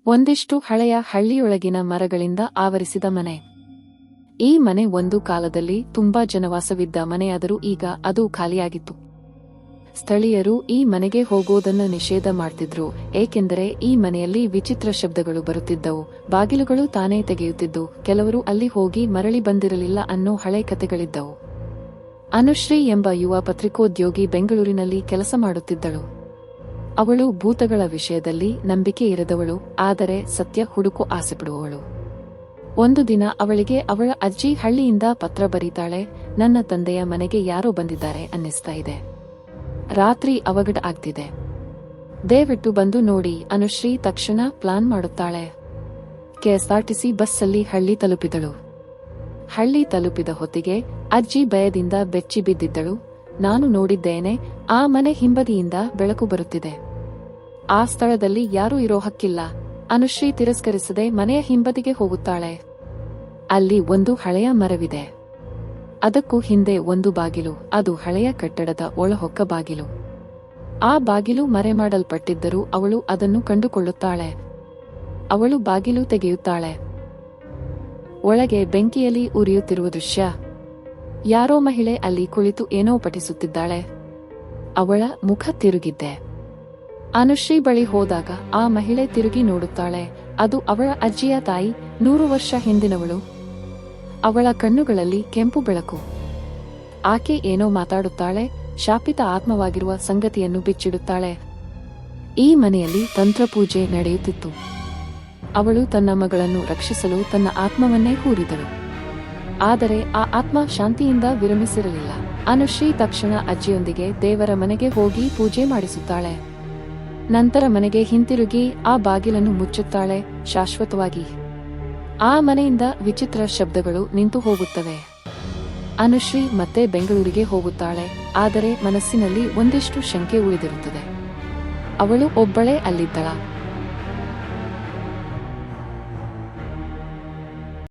ಒಂದಿಷ್ಟು ಹಳೆಯ ಹಳ್ಳಿಯೊಳಗಿನ ಮರಗಳಿಂದ ಆವರಿಸಿದ ಮನೆ. ಈ ಮನೆ ಒಂದು ಕಾಲದಲ್ಲಿ ತುಂಬಾ ಜನವಾಸವಿದ್ದ ಮನೆಯಾದರೂ ಈಗ ಅದು ಖಾಲಿಯಾಗಿತ್ತು. ಸ್ಥಳೀಯರು ಈ ಮನೆಗೆ ಹೋಗೋದನ್ನು ನಿಷೇಧ ಮಾಡ್ತಿದ್ರು, ಏಕೆಂದರೆ ಈ ಮನೆಯಲ್ಲಿ ವಿಚಿತ್ರ ಶಬ್ದಗಳು ಬರುತ್ತಿದ್ದವು, ಬಾಗಿಲುಗಳು ತಾನೇ ತೆಗೆಯುತ್ತಿದ್ದು, ಕೆಲವರು ಅಲ್ಲಿ ಹೋಗಿ ಮರಳಿ ಬಂದಿರಲಿಲ್ಲ ಅನ್ನೋ ಹಳೆ ಕಥೆಗಳಿದ್ದವು. ಅನುಶ್ರೀ ಎಂಬ ಯುವ ಪತ್ರಿಕೋದ್ಯೋಗಿ ಬೆಂಗಳೂರಿನಲ್ಲಿ ಕೆಲಸ ಮಾಡುತ್ತಿದ್ದಳು. ಅವಳು ಭೂತಗಳ ವಿಷಯದಲ್ಲಿ ನಂಬಿಕೆ ಇರದವಳು, ಆದರೆ ಸತ್ಯ ಹುಡುಕೋ ಆಸೆಪಡುವವಳು. ಒಂದು ದಿನ ಅವಳಿಗೆ ಅವಳ ಅಜ್ಜಿ ಹಳ್ಳಿಯಿಂದ ಪತ್ರ ಬರೀತಾಳೆ, ನನ್ನ ತಂದೆಯ ಮನೆಗೆ ಯಾರೋ ಬಂದಿದ್ದಾರೆ ಅನ್ನಿಸ್ತಾ ಇದೆ. ರಾತ್ರಿ ಅವಘಡ ಆಗ್ತಿದೆ, ದಯವಿಟ್ಟು ಬಂದು ನೋಡಿ. ಅನುಶ್ರೀ ತಕ್ಷಣ ಪ್ಲಾನ್ ಮಾಡುತ್ತಾಳೆ. ಕೆಎಸ್ಆರ್ಟಿಸಿ ಬಸ್ಸಲ್ಲಿ ಹಳ್ಳಿ ತಲುಪಿದಳು. ಹಳ್ಳಿ ತಲುಪಿದ ಹೊತ್ತಿಗೆ ಅಜ್ಜಿ ಭಯದಿಂದ ಬೆಚ್ಚಿ ಬಿದ್ದಿದ್ದಳು. ನಾನು ನೋಡಿದ್ದೇನೆ, ಆ ಮನೆ ಹಿಂಬದಿಯಿಂದ ಬೆಳಕು ಬರುತ್ತಿದೆ. ಆ ಸ್ಥಳದಲ್ಲಿ ಯಾರೂ ಇರೋ ಹಕ್ಕಿಲ್ಲ. ಅನುಶ್ರೀ ತಿರಸ್ಕರಿಸದೆ ಮನೆಯ ಹಿಂಬದಿಗೆ ಹೋಗುತ್ತಾಳೆ. ಅಲ್ಲಿ ಒಂದು ಹಳೆಯ ಮರವಿದೆ. ಅದಕ್ಕೂ ಹಿಂದೆ ಒಂದು ಬಾಗಿಲು, ಅದು ಹಳೆಯ ಕಟ್ಟಡದ ಒಳಹೊಕ್ಕ ಬಾಗಿಲು. ಆ ಬಾಗಿಲು ಮರೆಮಾಡಲ್ಪಟ್ಟಿದ್ದರೂ ಅವಳು ಅದನ್ನು ಕಂಡುಕೊಳ್ಳುತ್ತಾಳೆ. ಅವಳು ಬಾಗಿಲು ತೆಗೆಯುತ್ತಾಳೆ. ಒಳಗೆ ಬೆಂಕಿಯಲ್ಲಿ ಉರಿಯುತ್ತಿರುವ ದೃಶ್ಯ. ಯಾರೋ ಮಹಿಳೆ ಅಲ್ಲಿ ಕುಳಿತು ಏನೋ ಪಠಿಸುತ್ತಿದ್ದಾಳೆ. ಅವಳ ಮುಖ ತಿರುಗಿದ್ದೆ. ಅನುಶ್ರೀ ಬಳಿ ಹೋದಾಗ ಆ ಮಹಿಳೆ ತಿರುಗಿ ನೋಡುತ್ತಾಳೆ. ಅದು ಅವಳ ಅಜ್ಜಿಯ ತಾಯಿ, 100 ವರ್ಷ ಹಿಂದಿನವಳು. ಅವಳ ಕಣ್ಣುಗಳಲ್ಲಿ ಕೆಂಪು ಬೆಳಕು. ಆಕೆ ಏನೋ ಮಾತಾಡುತ್ತಾಳೆ, ಶಾಪಿತ ಆತ್ಮವಾಗಿರುವ ಸಂಗತಿಯನ್ನು ಬಿಚ್ಚಿಡುತ್ತಾಳೆ. ಈ ಮನೆಯಲ್ಲಿ ತಂತ್ರಪೂಜೆ ನಡೆಯುತ್ತಿತ್ತು. ಅವಳು ತನ್ನ ಮಗಳನ್ನು ರಕ್ಷಿಸಲು ತನ್ನ ಆತ್ಮವನ್ನೇ ಹೂರಿದಳು. ಆದರೆ ಆ ಆತ್ಮ ಶಾಂತಿಯಿಂದ ವಿರಮಿಸಿರಲಿಲ್ಲ. ಅನುಶ್ರೀ ತಕ್ಷಣ ಅಜ್ಜಿಯೊಂದಿಗೆ ದೇವರ ಮನೆಗೆ ಹೋಗಿ ಪೂಜೆ ಮಾಡಿಸುತ್ತಾಳೆ. ನಂತರ ಮನೆಗೆ ಹಿಂತಿರುಗಿ ಆ ಬಾಗಿಲನ್ನು ಮುಚ್ಚುತ್ತಾಳೆ, ಶಾಶ್ವತವಾಗಿ. ಆ ಮನೆಯಿಂದ ವಿಚಿತ್ರ ಶಬ್ದಗಳು ನಿಂತು ಹೋಗುತ್ತವೆ. ಅನುಶ್ರೀ ಮತ್ತೆ ಬೆಂಗಳೂರಿಗೆ ಹೋಗುತ್ತಾಳೆ, ಆದರೆ ಮನಸ್ಸಿನಲ್ಲಿ ಒಂದಿಷ್ಟು ಶಂಕೆ ಉಳಿದಿರುತ್ತದೆ. ಅವಳು ಒಬ್ಬಳೇ ಅಲ್ಲಿದ್ದಳ.